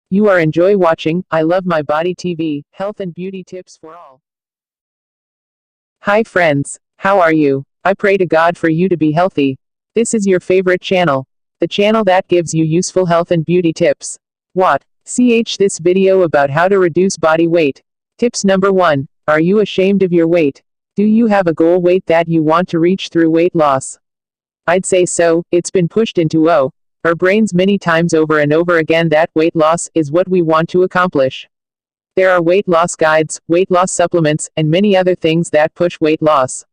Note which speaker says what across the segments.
Speaker 1: You are enjoy watching I Love My Body TV, health and beauty tips for all. Hi friends, how are you? I pray to God for you to be healthy. This is your favorite channel, the channel that gives you useful health and beauty tips. This video about how to reduce body weight. Tips number 1. Are you ashamed of your weight? Do you have a goal weight that you want to reach through weight loss? I'd say so. It's been pushed into our brains many times over and over again that weight loss is what we want to accomplish. There are weight loss guides, weight loss supplements, and many other things that push weight loss.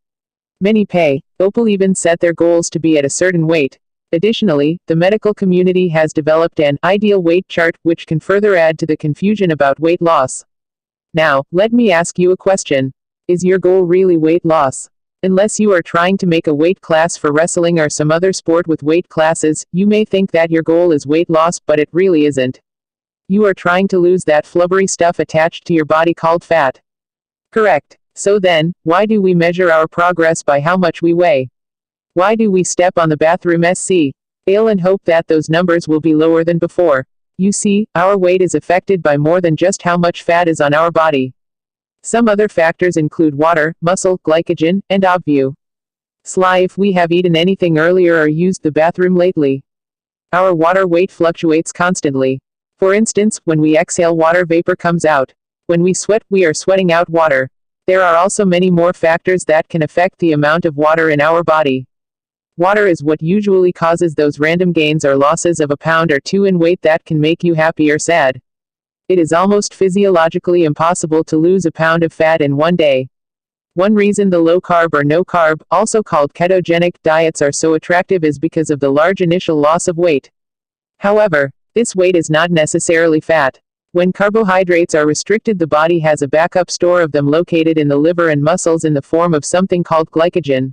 Speaker 1: Many people even set their goals to be at a certain weight. Additionally, the medical community has developed an ideal weight chart, which can further add to the confusion about weight loss. Now, let me ask you a question. Is your goal really weight loss? Unless you are trying to make a weight class for wrestling or some other sport with weight classes, you may think that your goal is weight loss, but it really isn't. You are trying to lose that flubbery stuff attached to your body called fat. Correct. So then, why do we measure our progress by how much we weigh? Why do we step on the bathroom scale and hope that those numbers will be lower than before? You see, our weight is affected by more than just how much fat is on our body. Some other factors include water, muscle, glycogen, and obviously, if we have eaten anything earlier or used the bathroom lately. Our water weight fluctuates constantly. For instance, when we exhale, water vapor comes out. When we sweat, we are sweating out water. There are also many more factors that can affect the amount of water in our body. Water is what usually causes those random gains or losses of a pound or two in weight that can make you happy or sad. It is almost physiologically impossible to lose a pound of fat in one day. One reason the low-carb or no-carb, also called ketogenic, diets are so attractive is because of the large initial loss of weight. However, this weight is not necessarily fat. When carbohydrates are restricted, the body has a backup store of them located in the liver and muscles in the form of something called glycogen.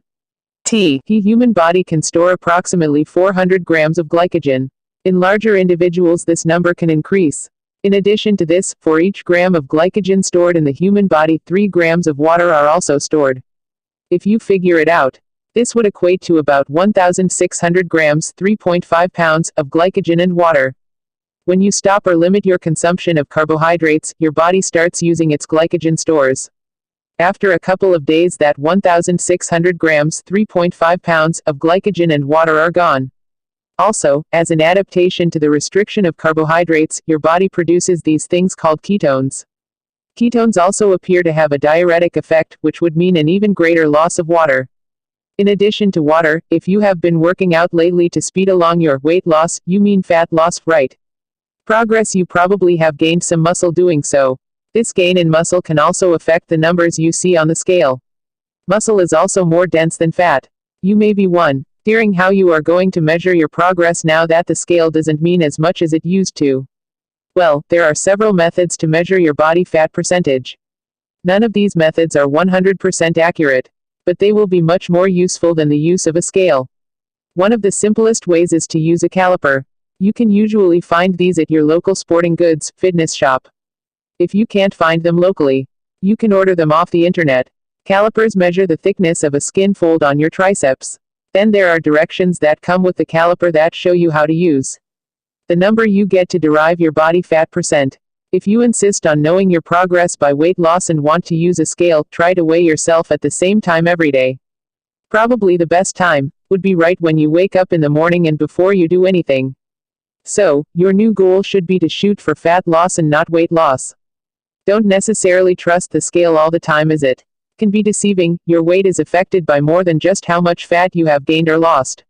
Speaker 1: The human body can store approximately 400 grams of glycogen. In larger individuals, this number can increase. In addition to this, for each gram of glycogen stored in the human body, 3 grams of water are also stored. If you figure it out, this would equate to about 1,600 grams, 3.5 pounds, of glycogen and water. When you stop or limit your consumption of carbohydrates, your body starts using its glycogen stores. After a couple of days, that 1,600 grams, 3.5 pounds, of glycogen and water are gone. Also, as an adaptation to the restriction of carbohydrates, your body produces these things called ketones. Ketones also appear to have a diuretic effect, which would mean an even greater loss of water. In addition to water, if you have been working out lately to speed along your weight loss, you mean fat loss, right? Progress. You probably have gained some muscle doing so. This gain in muscle can also affect the numbers you see on the scale. Muscle is also more dense than fat. You may be wondering how you are going to measure your progress now that the scale doesn't mean as much as it used to. Well, there are several methods to measure your body fat percentage. None of these methods are 100% accurate, but they will be much more useful than the use of a scale. One of the simplest ways is to use a caliper. You can usually find these at your local sporting goods, fitness shop. If you can't find them locally, you can order them off the internet. Calipers measure the thickness of a skin fold on your triceps. Then there are directions that come with the caliper that show you how to use the number you get to derive your body fat percent. If you insist on knowing your progress by weight loss and want to use a scale, try to weigh yourself at the same time every day. Probably the best time would be right when you wake up in the morning and before you do anything. So, your new goal should be to shoot for fat loss and not weight loss. Don't necessarily trust the scale all the time, as it can be deceiving. Your weight is affected by more than just how much fat you have gained or lost.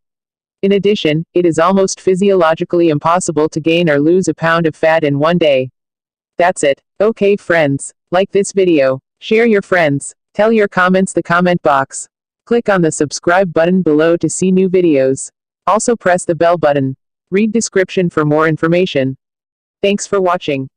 Speaker 1: In addition, it is almost physiologically impossible to gain or lose a pound of fat in one day. That's it. Okay friends, like this video, share your friends, tell your comments the comment box. Click on the subscribe button below to see new videos. Also press the bell button. Read description for more information. Thanks for watching.